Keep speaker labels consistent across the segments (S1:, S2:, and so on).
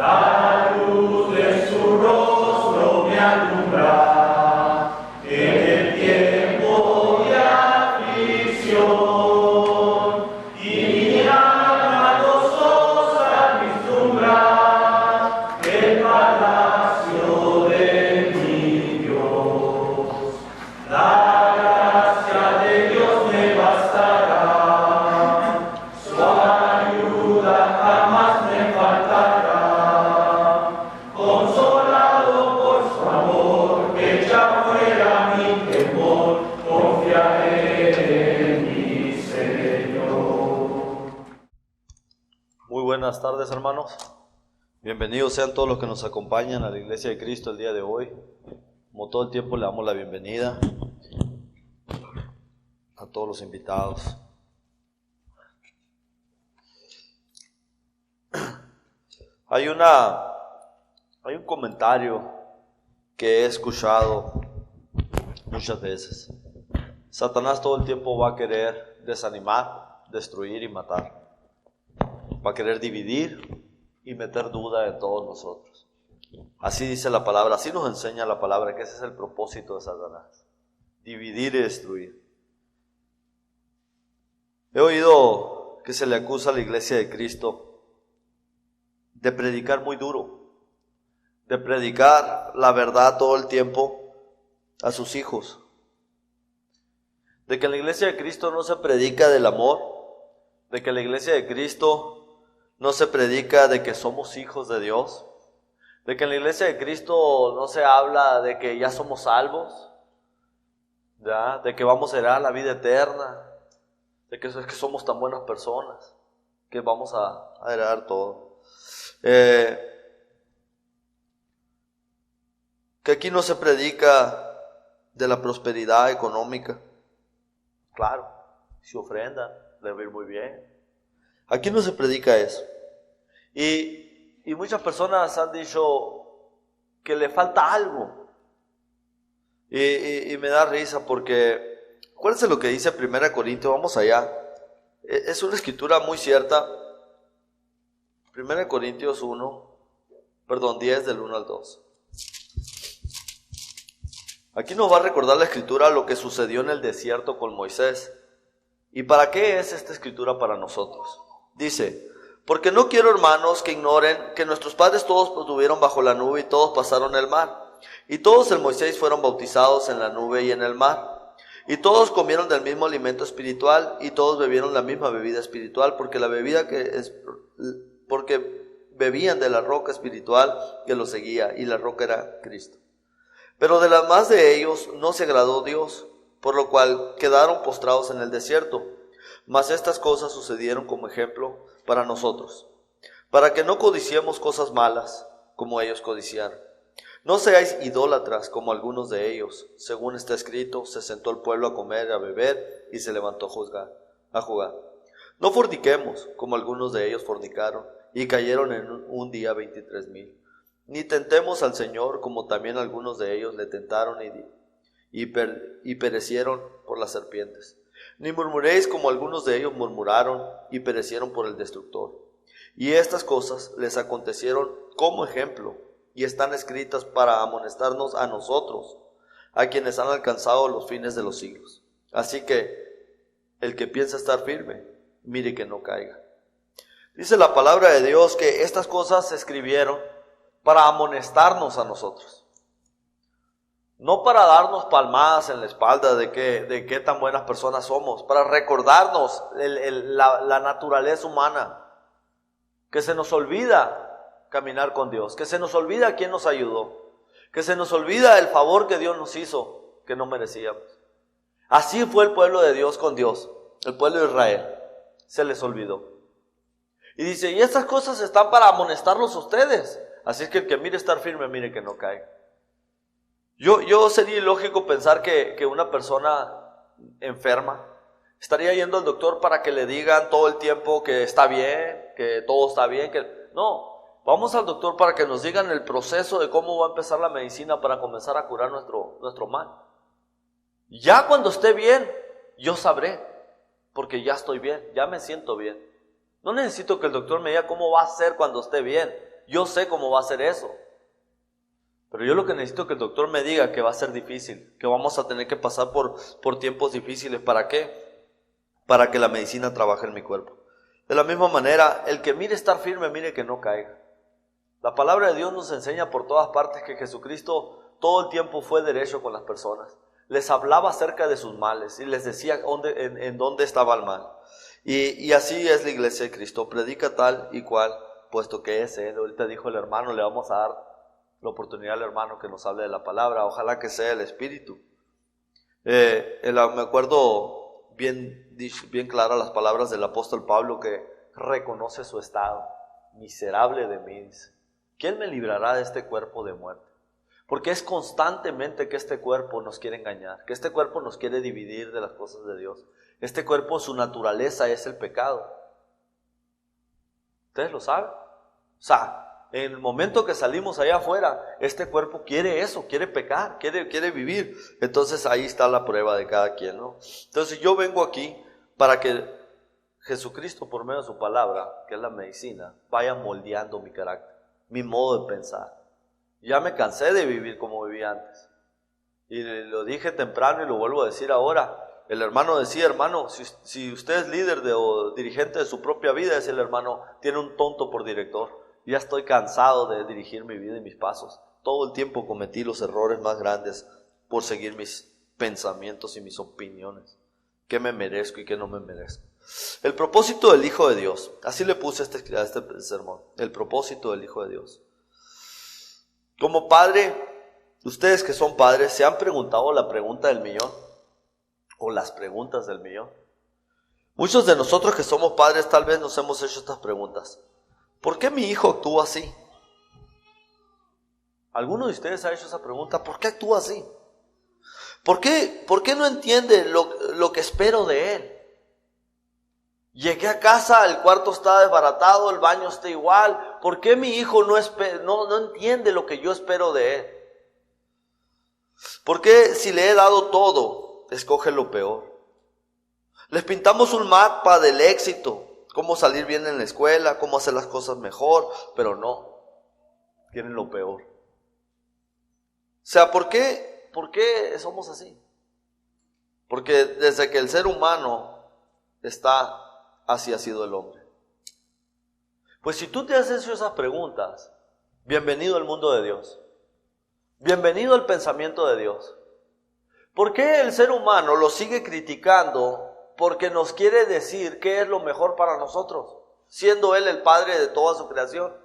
S1: La luz de su rostro me alumbra en el tiempo de aflicción, y mi alma gozosa vislumbra el palacio de mi Dios. La gracia de Dios me bastará, su ayuda jamás me faltará. Consolado por su amor, echa fuera mi temor, confiaré en mi Señor.
S2: Muy buenas tardes, hermanos. Bienvenidos sean todos los que nos acompañan a la Iglesia de Cristo el día de hoy. Como todo el tiempo le damos la bienvenida a todos los invitados. Hay un comentario que he escuchado muchas veces. Satanás todo el tiempo va a querer desanimar, destruir y matar. Va a querer dividir y meter duda en todos nosotros. Así dice la palabra, así nos enseña la palabra, que ese es el propósito de Satanás: dividir y destruir. He oído que se le acusa a la Iglesia de Cristo de predicar muy duro, de predicar la verdad todo el tiempo a sus hijos, de que en la Iglesia de Cristo no se predica del amor, de que en la Iglesia de Cristo no se predica de que somos hijos de Dios, de que en la Iglesia de Cristo no se habla de que ya somos salvos, ¿ya? De que vamos a heredar la vida eterna, de que somos tan buenas personas, que vamos a heredar todo. Que aquí no se predica de la prosperidad económica. Claro, si ofrendan, les va a ir muy bien. Aquí no se predica eso. Y muchas personas han dicho que le falta algo. Y me da risa porque, acuérdense lo que dice 1 Corintios, vamos allá. Es una escritura muy cierta. 1 Corintios 10 del 1 al 2. Aquí nos va a recordar la escritura lo que sucedió en el desierto con Moisés. ¿Y para qué es esta escritura para nosotros? Dice: porque no quiero, hermanos, que ignoren que nuestros padres todos estuvieron bajo la nube y todos pasaron el mar. Y todos en Moisés fueron bautizados en la nube y en el mar. Y todos comieron del mismo alimento espiritual y todos bebieron la misma bebida espiritual, porque bebían de la roca espiritual que los seguía, y la roca era Cristo. Pero de las más de ellos no se agradó Dios, por lo cual quedaron postrados en el desierto. Mas estas cosas sucedieron como ejemplo para nosotros, para que no codiciemos cosas malas como ellos codiciaron. No seáis idólatras como algunos de ellos. Según está escrito, se sentó el pueblo a comer y a beber, y se levantó a jugar. No forniquemos como algunos de ellos fornicaron, y cayeron en un día 23,000. Ni tentemos al Señor como también algunos de ellos le tentaron y perecieron por las serpientes. Ni murmuréis como algunos de ellos murmuraron y perecieron por el destructor. Y estas cosas les acontecieron como ejemplo, y están escritas para amonestarnos a nosotros, a quienes han alcanzado los fines de los siglos. Así que el que piensa estar firme, mire que no caiga. Dice la palabra de Dios que estas cosas se escribieron para amonestarnos a nosotros. No para darnos palmadas en la espalda de qué tan buenas personas somos, para recordarnos la naturaleza humana, que se nos olvida caminar con Dios, que se nos olvida quién nos ayudó, que se nos olvida el favor que Dios nos hizo, que no merecíamos. Así fue el pueblo de Dios con Dios, el pueblo de Israel, se les olvidó. Y dice, y estas cosas están para amonestarlos a ustedes, así es que el que mire estar firme, mire que no caiga. Yo sería ilógico pensar que una persona enferma estaría yendo al doctor para que le digan todo el tiempo que está bien, que todo está bien. No, vamos al doctor para que nos digan el proceso de cómo va a empezar la medicina para comenzar a curar nuestro mal. Ya cuando esté bien, yo sabré, porque ya estoy bien, ya me siento bien. No necesito que el doctor me diga cómo va a ser cuando esté bien. Yo sé cómo va a ser eso. Pero yo lo que necesito es que el doctor me diga que va a ser difícil, que vamos a tener que pasar por tiempos difíciles. ¿Para qué? Para que la medicina trabaje en mi cuerpo. De la misma manera, el que mire estar firme, mire que no caiga. La palabra de Dios nos enseña por todas partes que Jesucristo todo el tiempo fue derecho con las personas. Les hablaba acerca de sus males y les decía en dónde estaba el mal. Y así es la iglesia de Cristo. Predica tal y cual, puesto que es Él. Ahorita dijo el hermano, le vamos a dar la oportunidad al hermano que nos hable de la palabra. Ojalá que sea el Espíritu. Me acuerdo bien claras las palabras del apóstol Pablo, que reconoce su estado. Miserable de mí, dice. ¿Quién me librará de este cuerpo de muerte? Porque es constantemente que este cuerpo nos quiere engañar, que este cuerpo nos quiere dividir de las cosas de Dios. Este cuerpo, su naturaleza es el pecado. ¿Ustedes lo saben? O sea, en el momento que salimos allá afuera, este cuerpo quiere eso, quiere pecar, quiere vivir. Entonces ahí está la prueba de cada quien, ¿no? Entonces yo vengo aquí para que Jesucristo, por medio de su palabra, que es la medicina, vaya moldeando mi carácter, mi modo de pensar. Ya me cansé de vivir como vivía antes. Y lo dije temprano y lo vuelvo a decir ahora. El hermano decía, hermano, si usted es líder o dirigente de su propia vida, decía el hermano, tiene un tonto por director. Ya estoy cansado de dirigir mi vida y mis pasos. Todo el tiempo cometí los errores más grandes por seguir mis pensamientos y mis opiniones. ¿Qué me merezco y qué no me merezco? El propósito del Hijo de Dios. Así le puse a este sermón. El propósito del Hijo de Dios. Como padre, ustedes que son padres, ¿se han preguntado la pregunta del millón? O las preguntas del millón. Muchos de nosotros que somos padres tal vez nos hemos hecho estas preguntas. ¿Por qué mi hijo actúa así? ¿Alguno de ustedes ha hecho esa pregunta? ¿Por qué actúa así? ¿Por qué no entiende lo que espero de él? Llegué a casa, el cuarto está desbaratado, el baño está igual. ¿Por qué mi hijo no entiende lo que yo espero de él? ¿Por qué si le he dado todo, escoge lo peor? Les pintamos un mapa del éxito, cómo salir bien en la escuela, cómo hacer las cosas mejor, pero no, tienen lo peor. O sea, ¿por qué somos así? Porque desde que el ser humano está, así ha sido el hombre. Pues si tú te has hecho esas preguntas, bienvenido al mundo de Dios. Bienvenido al pensamiento de Dios. ¿Por qué el ser humano lo sigue criticando? Porque nos quiere decir qué es lo mejor para nosotros, siendo Él el Padre de toda su creación.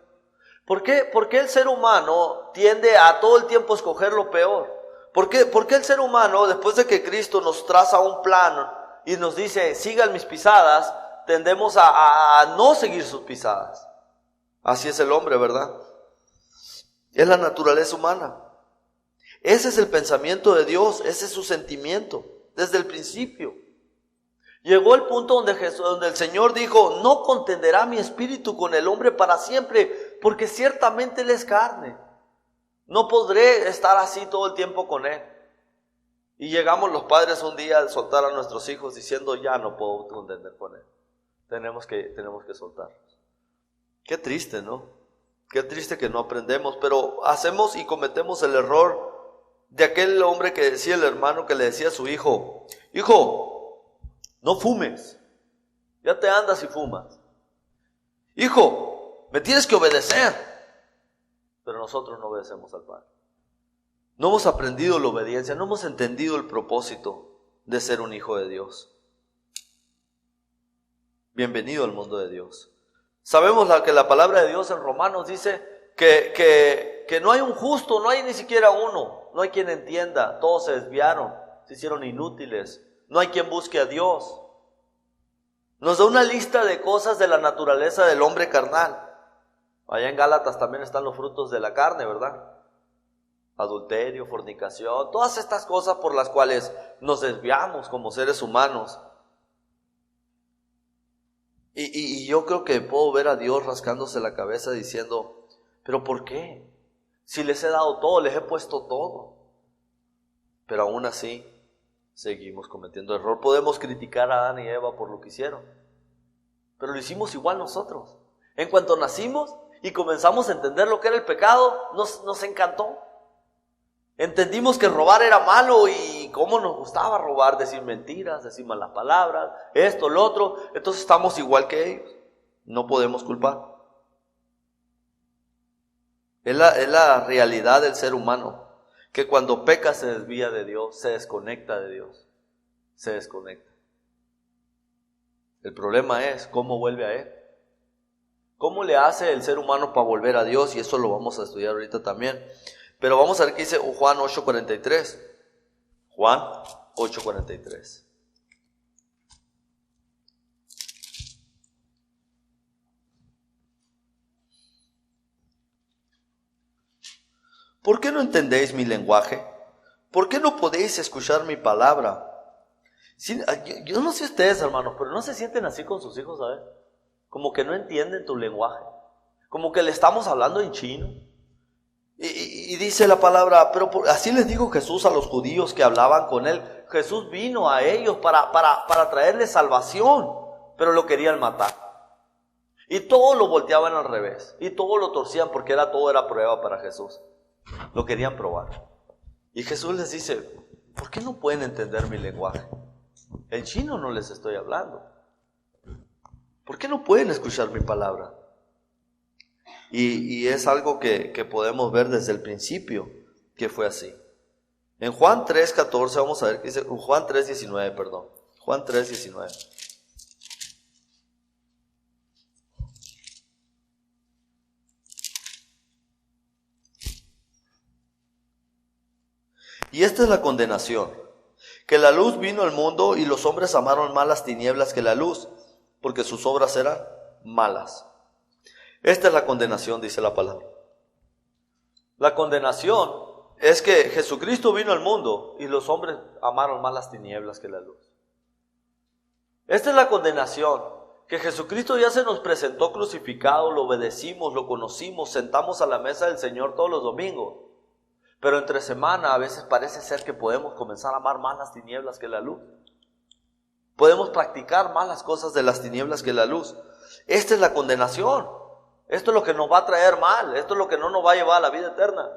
S2: ¿Por qué el ser humano tiende a todo el tiempo escoger lo peor? ¿Por qué el ser humano, después de que Cristo nos traza un plan y nos dice, sigan mis pisadas, tendemos a no seguir sus pisadas? Así es el hombre, ¿verdad? Es la naturaleza humana. Ese es el pensamiento de Dios, ese es su sentimiento, desde el principio. Llegó el punto donde el Señor dijo, no contenderá mi espíritu con el hombre para siempre, porque ciertamente él es carne. No podré estar así todo el tiempo con él. Y llegamos los padres un día a soltar a nuestros hijos diciendo, ya no puedo contender con él. Tenemos que soltarlos. Qué triste, ¿no? Qué triste que no aprendemos, pero hacemos y cometemos el error de aquel hombre que decía el hermano que le decía a su hijo, hijo, no fumes, ya te andas y fumas. Hijo, me tienes que obedecer. Pero nosotros no obedecemos al Padre. No hemos aprendido la obediencia, no hemos entendido el propósito de ser un hijo de Dios. Bienvenido al mundo de Dios. Sabemos que la palabra de Dios en Romanos dice que no hay un justo, no hay ni siquiera uno, no hay quien entienda, todos se desviaron, se hicieron inútiles, no hay quien busque a Dios. Nos da una lista de cosas de la naturaleza del hombre carnal. Allá en Gálatas también están los frutos de la carne, ¿verdad? Adulterio, fornicación, todas estas cosas por las cuales nos desviamos como seres humanos. Y yo creo que puedo ver a Dios rascándose la cabeza diciendo, ¿pero por qué? Si les he dado todo, les he puesto todo. Pero aún así, seguimos cometiendo error. Podemos criticar a Adán y Eva por lo que hicieron, pero lo hicimos igual nosotros. En cuanto nacimos, y comenzamos a entender lo que era el pecado, nos encantó. Entendimos que robar era malo y cómo nos gustaba robar, decir mentiras, decir malas palabras, esto, lo otro. Entonces estamos igual que ellos. No podemos culpar. Es la realidad del ser humano, que cuando peca se desvía de Dios, se desconecta de Dios, se desconecta. El problema es cómo vuelve a Él. ¿Cómo le hace el ser humano para volver a Dios? Y eso lo vamos a estudiar ahorita también. Pero vamos a ver qué dice Juan 8:43. Juan 8:43. ¿Por qué no entendéis mi lenguaje? ¿Por qué no podéis escuchar mi palabra? Yo no sé ustedes, hermanos, pero no se sienten así con sus hijos, ¿sabes? Como que no entienden tu lenguaje. Como que le estamos hablando en chino. Y dice la palabra, pero así les dijo Jesús a los judíos que hablaban con él. Jesús vino a ellos para traerles salvación, pero lo querían matar. Y todo lo volteaban al revés. Y todo lo torcían porque todo era prueba para Jesús. Lo querían probar. Y Jesús les dice, ¿por qué no pueden entender mi lenguaje? El chino no les estoy hablando. ¿Por qué no pueden escuchar mi palabra? Y es algo que podemos ver desde el principio, que fue así. En Juan 3:14, vamos a ver qué dice, Juan 3:19, perdón. Juan 3:19. Y esta es la condenación, que la luz vino al mundo y los hombres amaron más las tinieblas que la luz, porque sus obras eran malas. Esta es la condenación, dice la palabra. La condenación es que Jesucristo vino al mundo y los hombres amaron más las tinieblas que la luz. Esta es la condenación, que Jesucristo ya se nos presentó crucificado, lo obedecimos, lo conocimos, sentamos a la mesa del Señor todos los domingos. Pero entre semana a veces parece ser que podemos comenzar a amar más las tinieblas que la luz. Podemos practicar más las cosas de las tinieblas que la luz. Esta es la condenación. Esto es lo que nos va a traer mal. Esto es lo que no nos va a llevar a la vida eterna.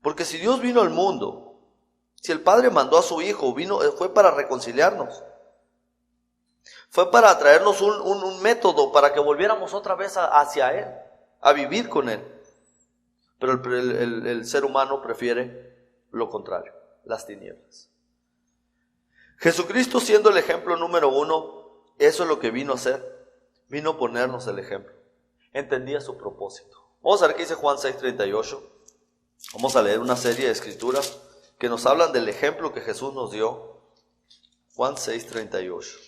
S2: Porque si Dios vino al mundo, si el Padre mandó a su Hijo, fue para reconciliarnos. Fue para traernos un método para que volviéramos otra vez hacia Él, a vivir con Él. Pero el ser humano prefiere lo contrario, las tinieblas. Jesucristo, siendo el ejemplo número 1, eso es lo que vino a hacer. Vino a ponernos el ejemplo. Entendía su propósito. Vamos a ver qué dice Juan 6:38. Vamos a leer una serie de escrituras que nos hablan del ejemplo que Jesús nos dio. Juan 6:38.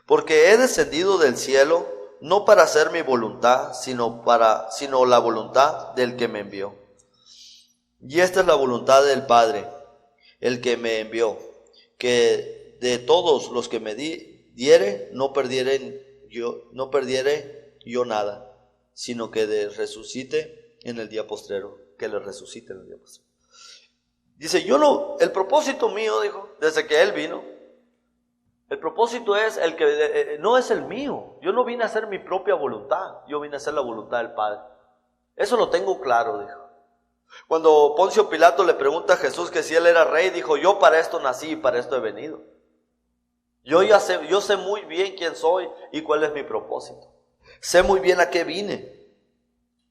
S2: Porque he descendido del cielo no para hacer mi voluntad, sino la voluntad del que me envió. Y esta es la voluntad del Padre, el que me envió, que de todos los que me diere no perdiere yo nada, sino que resucite en el día postrero, que le resucite en el día postrero. Dice, el propósito mío, dijo, desde que Él vino, el propósito es no es el mío. Yo no vine a hacer mi propia voluntad, yo vine a hacer la voluntad del Padre. Eso lo tengo claro, dijo. Cuando Poncio Pilato le pregunta a Jesús que si Él era rey, dijo, yo para esto nací y para esto he venido. Yo sé muy bien quién soy y cuál es mi propósito. Sé muy bien a qué vine,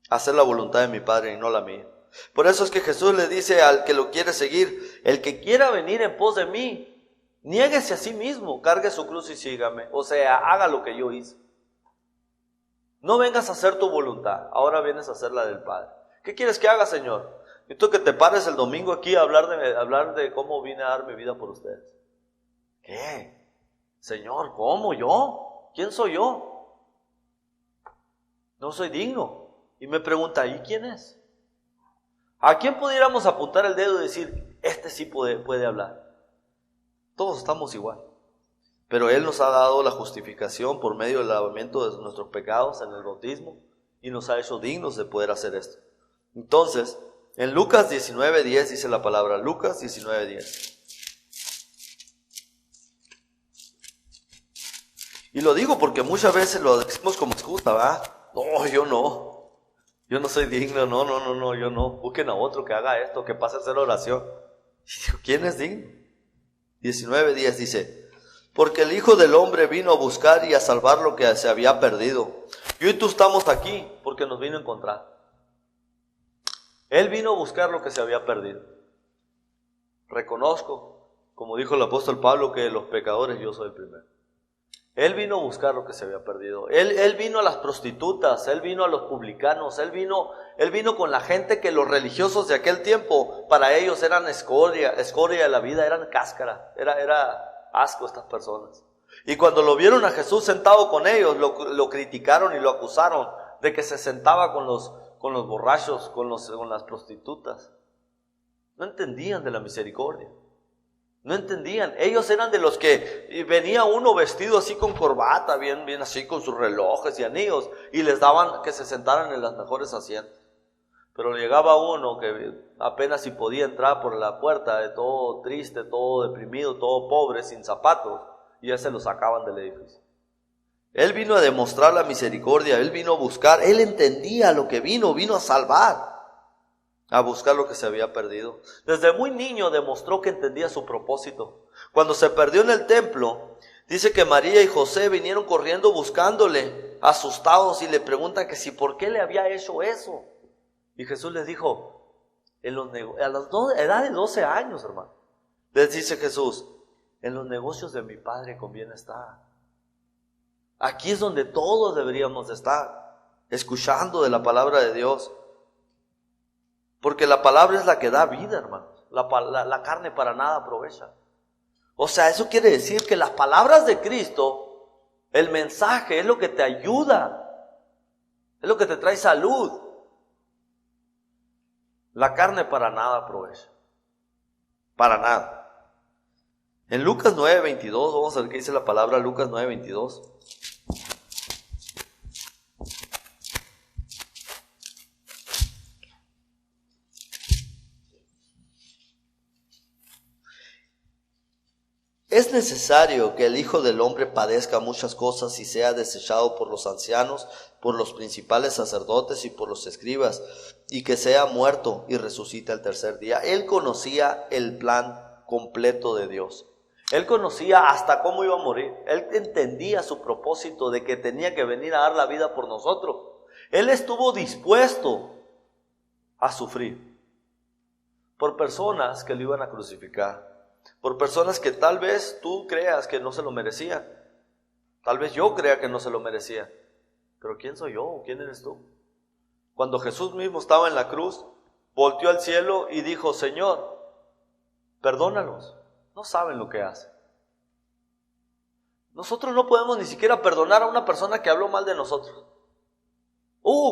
S2: a hacer la voluntad de mi Padre y no la mía. Por eso es que Jesús le dice al que lo quiere seguir, el que quiera venir en pos de mí, niéguese a sí mismo, cargue su cruz y sígame. O sea, haga lo que yo hice. No vengas a hacer tu voluntad, ahora vienes a hacer la del Padre. ¿Qué quieres que haga, Señor? Y tú que te pares el domingo aquí a hablar de cómo vine a dar mi vida por ustedes. ¿Qué? Señor, ¿cómo? ¿Yo? ¿Quién soy yo? No soy digno. Y me pregunta, ¿y quién es? ¿A quién pudiéramos apuntar el dedo y decir, este sí puede hablar? Todos estamos igual. Pero Él nos ha dado la justificación por medio del lavamiento de nuestros pecados en el bautismo y nos ha hecho dignos de poder hacer esto. Entonces, en Lucas 19:10 dice la palabra, Lucas 19:10. Y lo digo porque muchas veces lo decimos como excusa, ¿verdad? No, yo no. Yo no soy digno, no, yo no. Busquen a otro que haga esto, que pase a hacer oración. Y digo, ¿quién es digno? 19:10 dice, porque el Hijo del Hombre vino a buscar y a salvar lo que se había perdido. Yo y tú estamos aquí porque nos vino a encontrar. Él vino a buscar lo que se había perdido. Reconozco, como dijo el apóstol Pablo, que de los pecadores yo soy el primero. Él vino a buscar lo que se había perdido. Él vino a las prostitutas, Él vino a los publicanos, Él vino con la gente que los religiosos de aquel tiempo, para ellos eran escoria de la vida, eran cáscara, era asco estas personas. Y cuando lo vieron a Jesús sentado con ellos, lo criticaron y lo acusaron de que se sentaba con los borrachos, con las prostitutas. No entendían de la misericordia. No entendían. Ellos eran de los que venía uno vestido así con corbata, bien así con sus relojes y anillos, y les daban que se sentaran en los mejores asientos. Pero llegaba uno que apenas si podía entrar por la puerta, todo triste, todo deprimido, todo pobre, sin zapatos, y ya se lo sacaban del edificio. Él vino a demostrar la misericordia, Él vino a buscar, Él entendía lo que vino a salvar, a buscar lo que se había perdido. Desde muy niño demostró que entendía su propósito. Cuando se perdió en el templo, dice que María y José vinieron corriendo buscándole, asustados, y le preguntan que si por qué le había hecho eso. Y Jesús les dijo, a la edad de 12 años, hermano, les dice Jesús, en los negocios de mi Padre conviene estar. Aquí es donde todos deberíamos de estar, escuchando de la palabra de Dios. Porque la palabra es la que da vida, hermanos. La carne para nada aprovecha. O sea, eso quiere decir que las palabras de Cristo, el mensaje, es lo que te ayuda. Es lo que te trae salud. La carne para nada aprovecha. Para nada. En Lucas 9:22, vamos a ver qué dice la palabra Lucas 9:22. Es necesario que el Hijo del Hombre padezca muchas cosas y sea desechado por los ancianos, por los principales sacerdotes y por los escribas, y que sea muerto y resucite al tercer día. Él conocía el plan completo de Dios. Él conocía hasta cómo iba a morir. Él entendía su propósito de que tenía que venir a dar la vida por nosotros. Él estuvo dispuesto a sufrir por personas que lo iban a crucificar. Por personas que tal vez tú creas que no se lo merecían. Tal vez yo crea que no se lo merecía. Pero ¿quién soy yo? ¿Quién eres tú? Cuando Jesús mismo estaba en la cruz, volteó al cielo y dijo, Señor, perdónalos. No saben lo que hacen. Nosotros no podemos ni siquiera perdonar a una persona que habló mal de nosotros.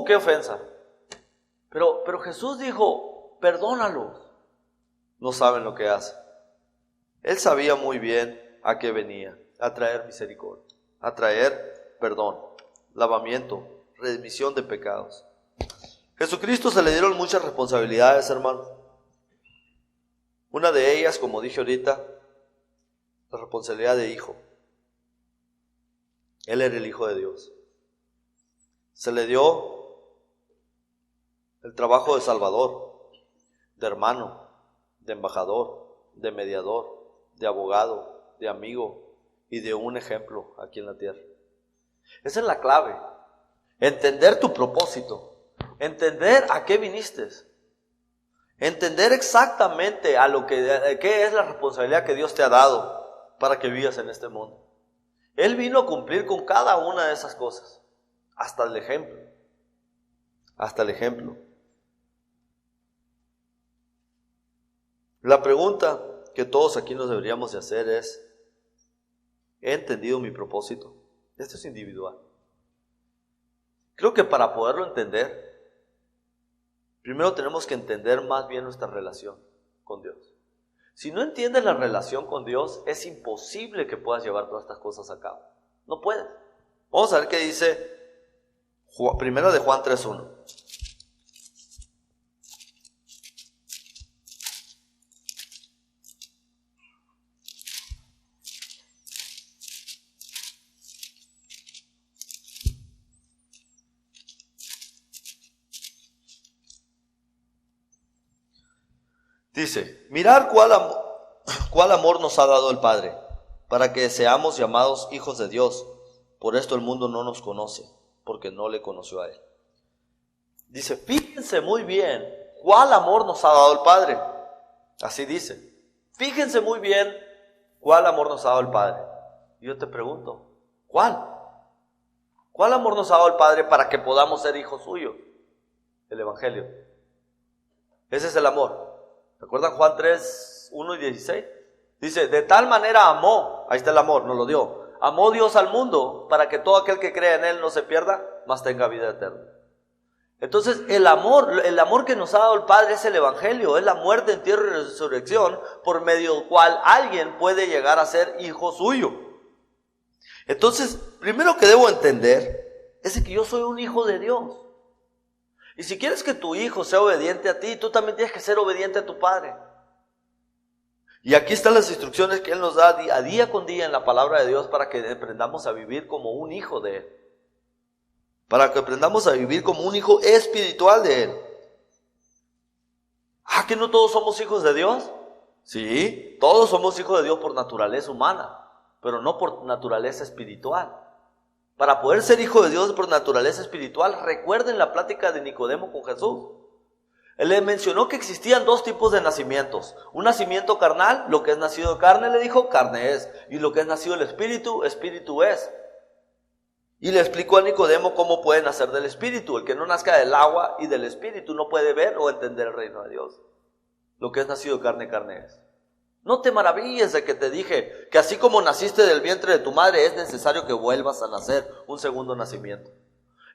S2: ¡Qué ofensa! Pero Jesús dijo, perdónalos. No saben lo que hacen. Él sabía muy bien a qué venía, a traer misericordia, a traer perdón, lavamiento, remisión de pecados. Jesucristo se le dieron muchas responsabilidades, hermano. Una de ellas, como dije ahorita, la responsabilidad de hijo. Él era el Hijo de Dios. Se le dio el trabajo de Salvador, de hermano, de embajador, de mediador, de abogado, de amigo y de un ejemplo aquí en la tierra. Esa es la clave. Entender tu propósito. Entender a qué viniste. Entender exactamente qué es la responsabilidad que Dios te ha dado para que vivas en este mundo. Él vino a cumplir con cada una de esas cosas. Hasta el ejemplo. Hasta el ejemplo. La pregunta que todos aquí nos deberíamos de hacer es, ¿he entendido mi propósito? Esto es individual. Creo que para poderlo entender, primero tenemos que entender más bien nuestra relación con Dios. Si no entiendes la relación con Dios, es imposible que puedas llevar todas estas cosas a cabo. No puedes. Vamos a ver qué dice primero de Juan 3:1. Dice, mirad cuál amor nos ha dado el Padre, para que seamos llamados hijos de Dios. Por esto el mundo no nos conoce, porque no le conoció a Él. Dice, fíjense muy bien cuál amor nos ha dado el Padre. Así dice, fíjense muy bien cuál amor nos ha dado el Padre. Y yo te pregunto, ¿cuál? ¿Cuál amor nos ha dado el Padre para que podamos ser hijos suyos? El Evangelio. Ese es el amor. ¿Recuerdan Juan 3, 1 y 16? Dice, de tal manera amó, ahí está el amor, nos lo dio. Amó Dios al mundo para que todo aquel que crea en Él no se pierda, mas tenga vida eterna. Entonces el amor que nos ha dado el Padre es el Evangelio, es la muerte, entierro y resurrección por medio del cual alguien puede llegar a ser hijo suyo. Entonces, primero que debo entender es que yo soy un hijo de Dios. Y si quieres que tu hijo sea obediente a ti, tú también tienes que ser obediente a tu padre. Y aquí están las instrucciones que Él nos da día con día en la palabra de Dios para que aprendamos a vivir como un hijo de Él. Para que aprendamos a vivir como un hijo espiritual de Él. ¿Que no todos somos hijos de Dios? Sí, todos somos hijos de Dios por naturaleza humana, pero no por naturaleza espiritual. Para poder ser hijo de Dios por naturaleza espiritual, recuerden la plática de Nicodemo con Jesús. Él le mencionó que existían dos tipos de nacimientos. Un nacimiento carnal, lo que es nacido de carne, le dijo, carne es. Y lo que es nacido del espíritu, espíritu es. Y le explicó a Nicodemo cómo puede nacer del espíritu. El que no nazca del agua y del espíritu no puede ver o entender el reino de Dios. Lo que es nacido de carne, carne es. No te maravilles de que te dije que así como naciste del vientre de tu madre, es necesario que vuelvas a nacer un segundo nacimiento.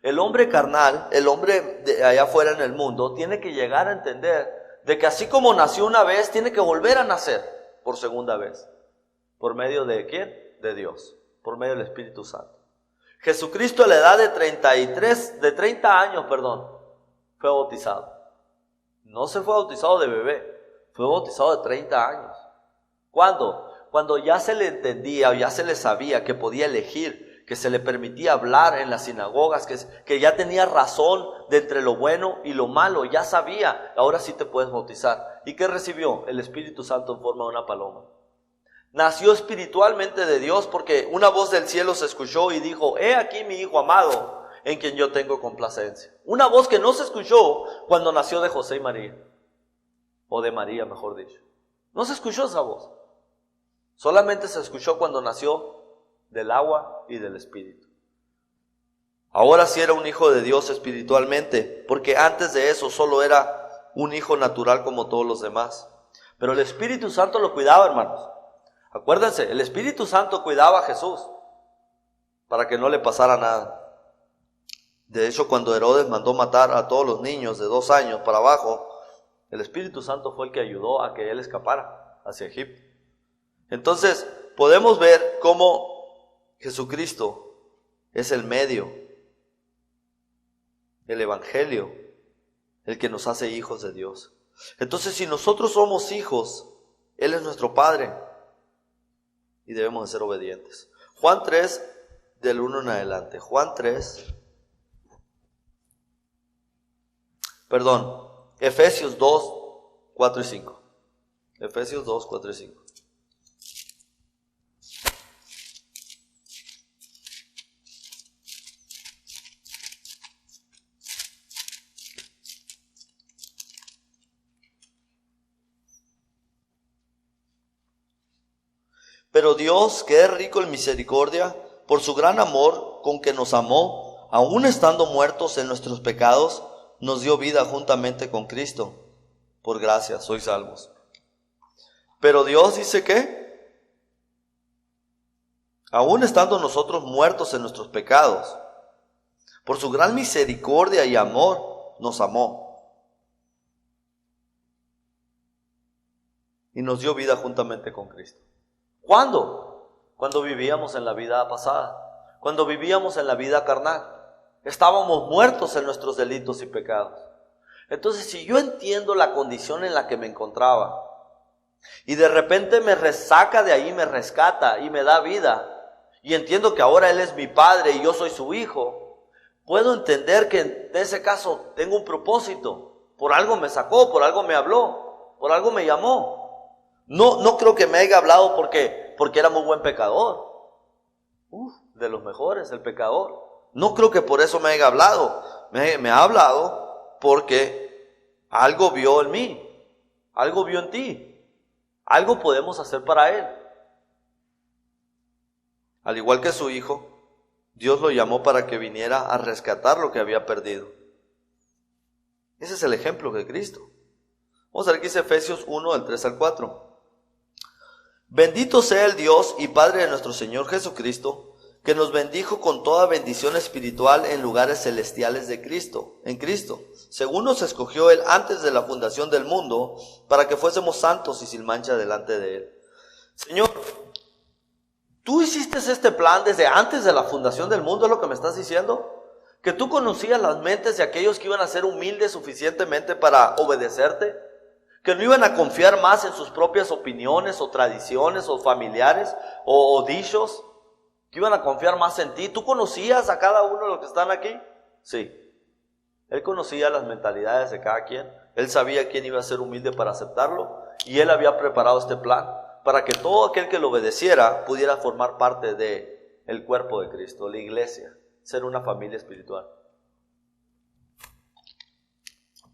S2: El hombre carnal, el hombre de allá afuera en el mundo, tiene que llegar a entender de que así como nació una vez, tiene que volver a nacer por segunda vez. ¿Por medio de quién? De Dios, por medio del Espíritu Santo. Jesucristo a la edad de 30 años, fue bautizado. No se fue bautizado de bebé, fue bautizado de 30 años. ¿Cuándo? Cuando ya se le entendía o ya se le sabía que podía elegir, que se le permitía hablar en las sinagogas, que ya tenía razón de entre lo bueno y lo malo, ya sabía, ahora sí te puedes bautizar. ¿Y qué recibió? El Espíritu Santo en forma de una paloma. Nació espiritualmente de Dios porque una voz del cielo se escuchó y dijo, he aquí mi hijo amado, en quien yo tengo complacencia. Una voz que no se escuchó cuando nació de José y María, o de María mejor dicho. No se escuchó esa voz. Solamente se escuchó cuando nació del agua y del Espíritu. Ahora sí era un hijo de Dios espiritualmente, porque antes de eso solo era un hijo natural como todos los demás. Pero el Espíritu Santo lo cuidaba, hermanos. Acuérdense, el Espíritu Santo cuidaba a Jesús para que no le pasara nada. De hecho, cuando Herodes mandó matar a todos los niños de 2 años para abajo, el Espíritu Santo fue el que ayudó a que él escapara hacia Egipto. Entonces, podemos ver cómo Jesucristo es el medio, el Evangelio, el que nos hace hijos de Dios. Entonces, si nosotros somos hijos, Él es nuestro Padre y debemos de ser obedientes. Juan 3, del 1 en adelante. Efesios 2, 4 y 5. Efesios 2, 4 y 5. Pero Dios, que es rico en misericordia, por su gran amor con que nos amó, aun estando muertos en nuestros pecados, nos dio vida juntamente con Cristo. Por gracia sois salvos. Pero Dios dice que, aun estando nosotros muertos en nuestros pecados, por su gran misericordia y amor, nos amó. Y nos dio vida juntamente con Cristo. ¿Cuándo? Cuando vivíamos en la vida pasada, cuando vivíamos en la vida carnal. Estábamos muertos en nuestros delitos y pecados. Entonces, si yo entiendo la condición en la que me encontraba, y de repente me resaca de ahí, me rescata y me da vida, y entiendo que ahora Él es mi Padre y yo soy su hijo, puedo entender que en ese caso tengo un propósito. Por algo me sacó, por algo me habló. por algo me llamó. No creo que me haya hablado porque era muy buen pecador. De los mejores, el pecador. No creo que por eso me haya hablado. Me ha hablado porque algo vio en mí, algo vio en ti, algo podemos hacer para él. Al igual que su hijo, Dios lo llamó para que viniera a rescatar lo que había perdido. Ese es el ejemplo de Cristo. Vamos a ver qué dice Efesios 1, del 3 al 4. Bendito sea el Dios y Padre de nuestro Señor Jesucristo, que nos bendijo con toda bendición espiritual en lugares celestiales en Cristo, según nos escogió Él antes de la fundación del mundo, para que fuésemos santos y sin mancha delante de Él. Señor, ¿tú hiciste este plan desde antes de la fundación del mundo? ¿Es lo que me estás diciendo? ¿Que tú conocías las mentes de aquellos que iban a ser humildes suficientemente para obedecerte? ¿Que no iban a confiar más en sus propias opiniones o tradiciones o familiares o dichos? ¿Que iban a confiar más en ti? ¿Tú conocías a cada uno de los que están aquí? Sí. Él conocía las mentalidades de cada quien. Él sabía quién iba a ser humilde para aceptarlo. Y Él había preparado este plan para que todo aquel que lo obedeciera pudiera formar parte del cuerpo de Cristo, la iglesia, ser una familia espiritual.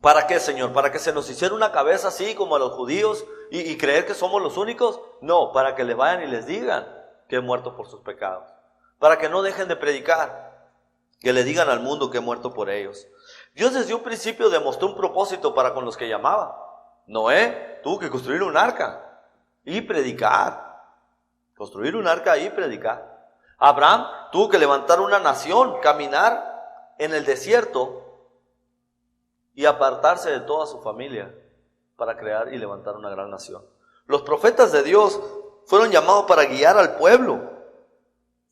S2: ¿Para qué, Señor? ¿Para que se nos hiciera una cabeza así como a los judíos y creer que somos los únicos? No, para que les vayan y les digan que he muerto por sus pecados. Para que no dejen de predicar, que le digan al mundo que he muerto por ellos. Dios desde un principio demostró un propósito para con los que llamaba. Noé tuvo que construir un arca y predicar. Construir un arca y predicar. Abraham tuvo que levantar una nación, caminar en el desierto y apartarse de toda su familia para crear y levantar una gran nación. Los profetas de Dios fueron llamados para guiar al pueblo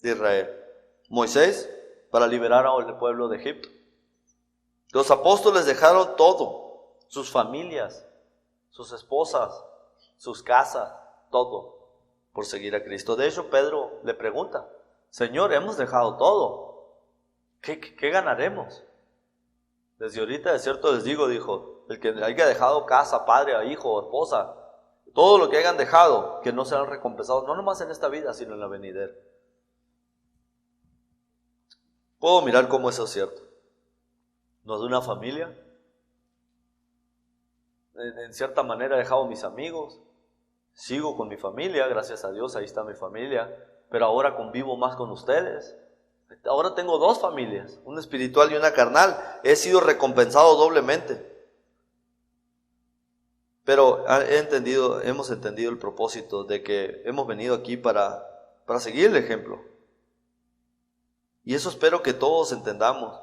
S2: de Israel. Moisés para liberar al pueblo de Egipto. Los apóstoles dejaron todo, sus familias, sus esposas, sus casas, todo, por seguir a Cristo. De hecho, Pedro le pregunta: Señor, hemos dejado todo, ¿qué ganaremos? Desde ahorita de cierto les digo, dijo, el que haya dejado casa, padre, hijo, esposa, todo lo que hayan dejado, que no serán recompensados, no nomás en esta vida, sino en la venidera. Puedo mirar cómo eso es cierto. No de una familia. En cierta manera he dejado mis amigos. Sigo con mi familia, gracias a Dios, ahí está mi familia. Pero ahora convivo más con ustedes. Ahora tengo dos familias, una espiritual y una carnal. He sido recompensado doblemente. Pero hemos entendido el propósito de que hemos venido aquí para seguir el ejemplo. Y eso espero que todos entendamos.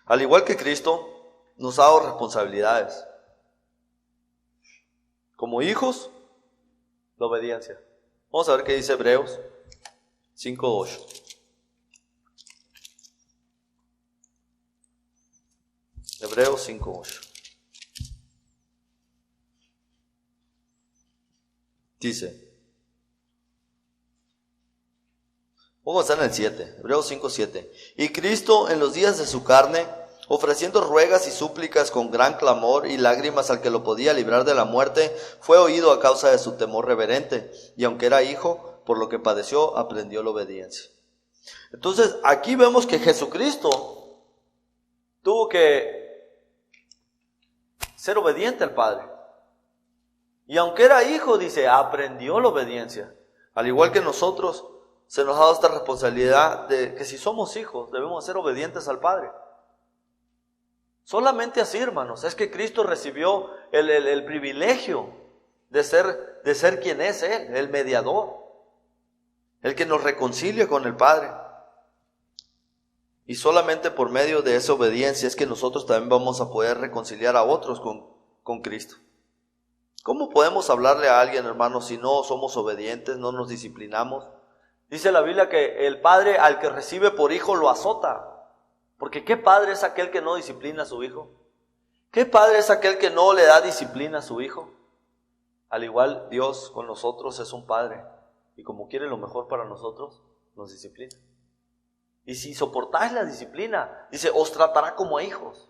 S2: Al igual que Cristo, nos ha dado responsabilidades. Como hijos, la obediencia. Vamos a ver qué dice Hebreos 5:8. Hebreos 5:8. Dice, vamos a estar en el 7, Hebreos 5:7. Y Cristo en los días de su carne, ofreciendo ruegas y súplicas con gran clamor y lágrimas al que lo podía librar de la muerte, fue oído a causa de su temor reverente, y aunque era hijo, por lo que padeció, aprendió la obediencia. Entonces, aquí vemos que Jesucristo tuvo que ser obediente al Padre. Y aunque era hijo, dice, aprendió la obediencia. Al igual que nosotros, se nos ha dado esta responsabilidad de que si somos hijos, debemos ser obedientes al Padre. Solamente así, hermanos, es que Cristo recibió el privilegio de ser quien es Él, el mediador, el que nos reconcilia con el Padre. Y solamente por medio de esa obediencia es que nosotros también vamos a poder reconciliar a otros con Cristo. ¿Cómo podemos hablarle a alguien, hermanos, si no somos obedientes, no nos disciplinamos? Dice la Biblia que el padre al que recibe por hijo lo azota. Porque ¿qué padre es aquel que no disciplina a su hijo? ¿Qué padre es aquel que no le da disciplina a su hijo? Al igual, Dios con nosotros es un padre. Y como quiere lo mejor para nosotros, nos disciplina. Y si soportáis la disciplina, dice, os tratará como a hijos.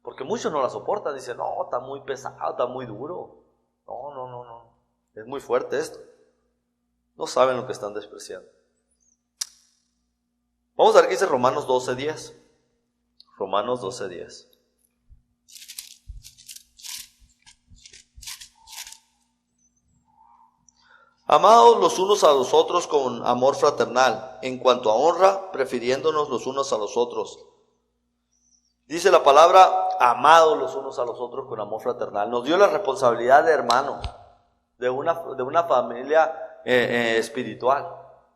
S2: Porque muchos no la soportan, dicen, no, está muy pesado, está muy duro. No, es muy fuerte esto. No saben lo que están despreciando. Vamos a ver qué dice Romanos 12:10. Romanos 12:10. Amaos los unos a los otros con amor fraternal, en cuanto a honra, prefiriéndonos los unos a los otros. Dice la palabra, amados los unos a los otros con amor fraternal. Nos dio la responsabilidad de hermanos, de una familia espiritual,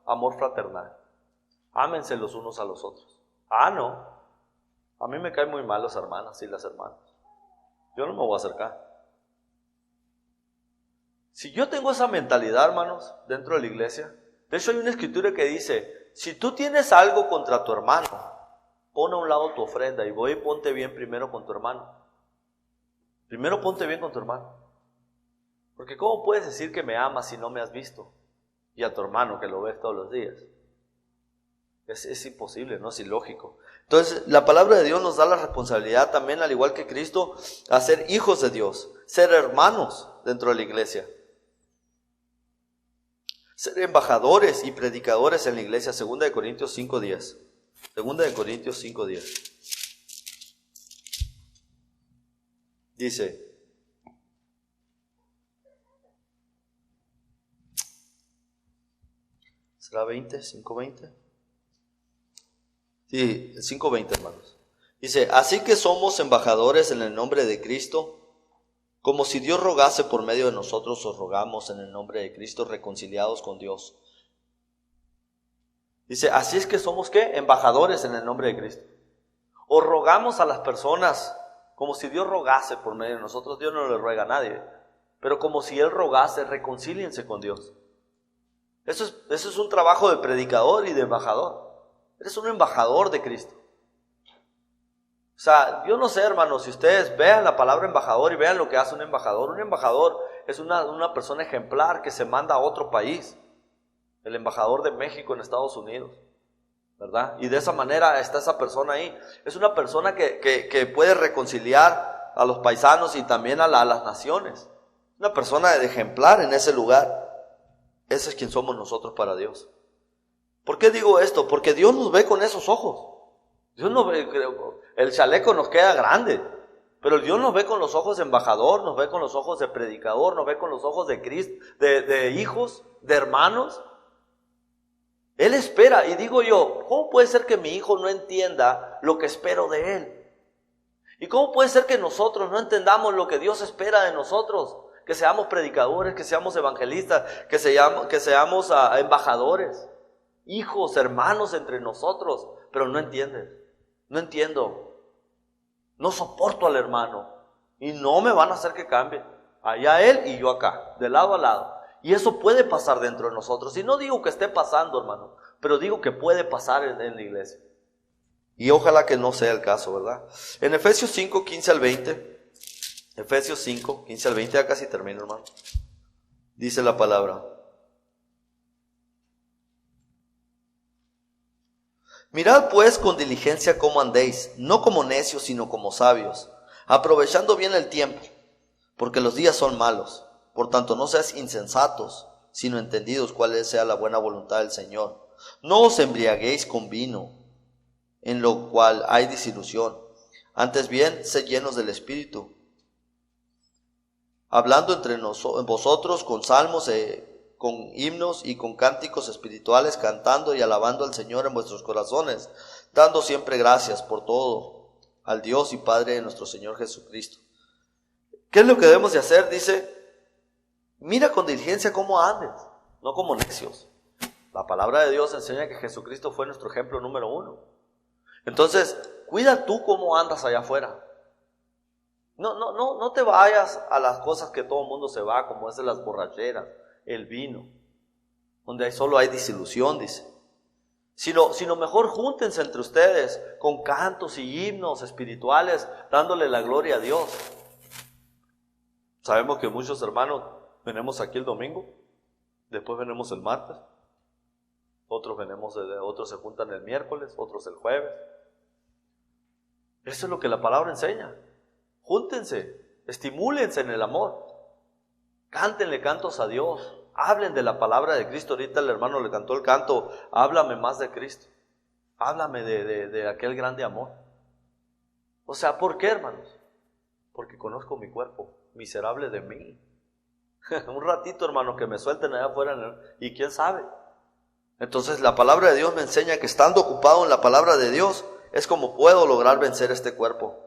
S2: amor fraternal. Ámense los unos a los otros. No, a mí me caen muy mal las hermanas y las hermanas. Yo no me voy a acercar. Si yo tengo esa mentalidad, hermanos, dentro de la iglesia, de hecho hay una escritura que dice, si tú tienes algo contra tu hermano, pon a un lado tu ofrenda y ponte bien primero con tu hermano. Primero ponte bien con tu hermano. Porque ¿cómo puedes decir que me amas si no me has visto? Y a tu hermano que lo ves todos los días. Es imposible, ¿no? Es ilógico. Entonces, la palabra de Dios nos da la responsabilidad también, al igual que Cristo, a ser hijos de Dios, ser hermanos dentro de la iglesia. Ser embajadores y predicadores en la iglesia, 2 Corintios 5:10. 2 Corintios 5:10. Dice, ¿será 20? ¿5:20? Sí, 5:20, hermanos. Dice, así que somos embajadores en el nombre de Cristo, como si Dios rogase por medio de nosotros, os rogamos en el nombre de Cristo, reconciliados con Dios. Dice, así es que somos, ¿qué? Embajadores en el nombre de Cristo. Os rogamos a las personas, como si Dios rogase por medio de nosotros. Dios no le ruega a nadie, pero como si Él rogase, reconcíliense con Dios. Eso es un trabajo de predicador y de embajador. Eres un embajador de Cristo. O sea, yo no sé, hermanos, si ustedes vean la palabra embajador y vean lo que hace un embajador. Un embajador es una persona ejemplar que se manda a otro país. El embajador de México en Estados Unidos, ¿verdad? Y de esa manera está esa persona ahí. Es una persona que puede reconciliar a los paisanos y también a las naciones. Una persona de ejemplar en ese lugar. Ese es quien somos nosotros para Dios. ¿Por qué digo esto? Porque Dios nos ve con esos ojos. Dios nos ve, el chaleco nos queda grande, pero Dios nos ve con los ojos de embajador, nos ve con los ojos de predicador, nos ve con los ojos de Cristo, de hijos, de hermanos. Él espera, y digo yo, ¿cómo puede ser que mi hijo no entienda lo que espero de él? ¿Y cómo puede ser que nosotros no entendamos lo que Dios espera de nosotros? Que seamos predicadores, que seamos evangelistas, que seamos embajadores, hijos, hermanos entre nosotros, pero no entienden. No entiendo, no soporto al hermano y no me van a hacer que cambie. Allá él y yo acá, de lado a lado. Y eso puede pasar dentro de nosotros. Y no digo que esté pasando, hermano, pero digo que puede pasar en la iglesia. Y ojalá que no sea el caso, ¿verdad? En Efesios 5, 15 al 20, Efesios 5, 15 al 20, ya casi termino, hermano. Dice la palabra. Mirad pues con diligencia cómo andéis, no como necios, sino como sabios, aprovechando bien el tiempo, porque los días son malos. Por tanto, no seáis insensatos, sino entendidos cuál sea la buena voluntad del Señor. No os embriaguéis con vino, en lo cual hay disilusión. Antes bien, sed llenos del Espíritu, hablando entre vosotros con salmos, con himnos y con cánticos espirituales, cantando y alabando al Señor en vuestros corazones, dando siempre gracias por todo al Dios y Padre de nuestro Señor Jesucristo. ¿Qué es lo que debemos de hacer? Dice, mira con diligencia cómo andes, no como necios. La palabra de Dios enseña que Jesucristo fue nuestro ejemplo número 1. Entonces, cuida tú cómo andas allá afuera. No te vayas a las cosas que todo el mundo se va, como es de las borracheras, el vino, donde solo hay disilusión, dice. Sino mejor júntense entre ustedes con cantos y himnos espirituales, dándole la gloria a Dios. Sabemos que muchos hermanos venimos aquí el domingo, después venimos el martes, Otros se juntan el miércoles, otros el jueves. Eso es lo que la palabra enseña. Júntense, estimúlense en el amor. Cántenle cantos a Dios. Hablen de la palabra de Cristo. Ahorita el hermano le cantó el canto, háblame más de Cristo. Háblame de aquel grande amor. O sea, ¿por qué, hermanos? Porque conozco mi cuerpo, miserable de mí. Un ratito, hermano, que me suelten allá afuera, y quién sabe. Entonces la palabra de Dios me enseña que estando ocupado en la palabra de Dios es como puedo lograr vencer este cuerpo.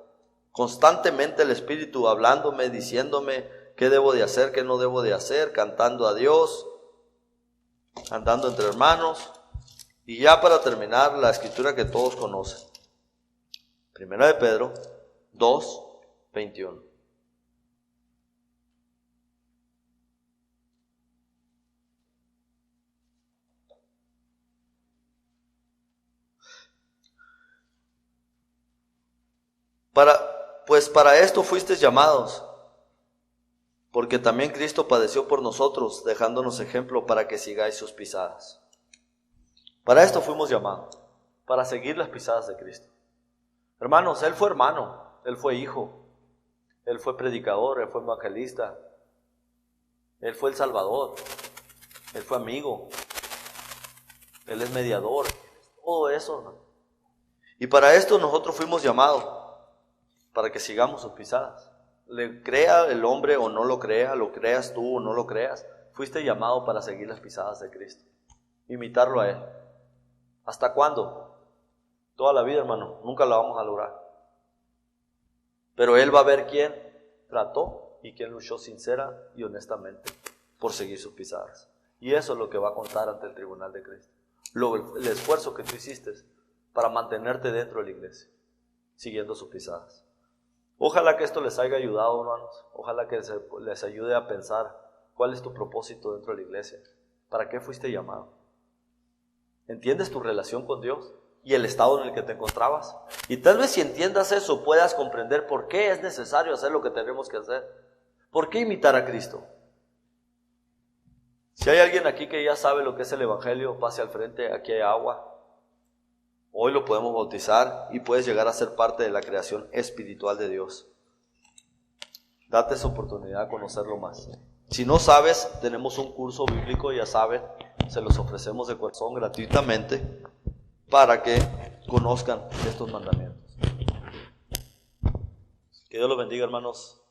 S2: Constantemente el Espíritu hablándome, diciéndome qué debo de hacer, qué no debo de hacer, cantando a Dios, andando entre hermanos. Y ya para terminar, la escritura que todos conocen. Primera de Pedro 2:21. Pues para esto fuisteis llamados, porque también Cristo padeció por nosotros, dejándonos ejemplo para que sigáis sus pisadas. Para esto fuimos llamados, para seguir las pisadas de Cristo. Hermanos, Él fue hermano, Él fue hijo, Él fue predicador, Él fue evangelista, Él fue el Salvador, Él fue amigo, Él es mediador, todo eso, ¿no? Y para esto nosotros fuimos llamados, para que sigamos sus pisadas. Le crea el hombre o no lo crea, lo creas tú o no lo creas, fuiste llamado para seguir las pisadas de Cristo, imitarlo a Él. ¿Hasta cuándo? Toda la vida, hermano, nunca la vamos a lograr. Pero Él va a ver quién trató y quién luchó sincera y honestamente por seguir sus pisadas. Y eso es lo que va a contar ante el tribunal de Cristo. El esfuerzo que tú hiciste para mantenerte dentro de la iglesia, siguiendo sus pisadas. Ojalá que esto les haya ayudado, hermanos. Ojalá que les ayude a pensar cuál es tu propósito dentro de la iglesia. ¿Para qué fuiste llamado? ¿Entiendes tu relación con Dios y el estado en el que te encontrabas? Y tal vez si entiendas eso, puedas comprender por qué es necesario hacer lo que tenemos que hacer. ¿Por qué imitar a Cristo? Si hay alguien aquí que ya sabe lo que es el Evangelio, pase al frente, aquí hay agua. Hoy lo podemos bautizar y puedes llegar a ser parte de la creación espiritual de Dios. Date esa oportunidad de conocerlo más. Si no sabes, tenemos un curso bíblico, ya saben, se los ofrecemos de corazón gratuitamente para que conozcan estos mandamientos. Que Dios los bendiga, hermanos.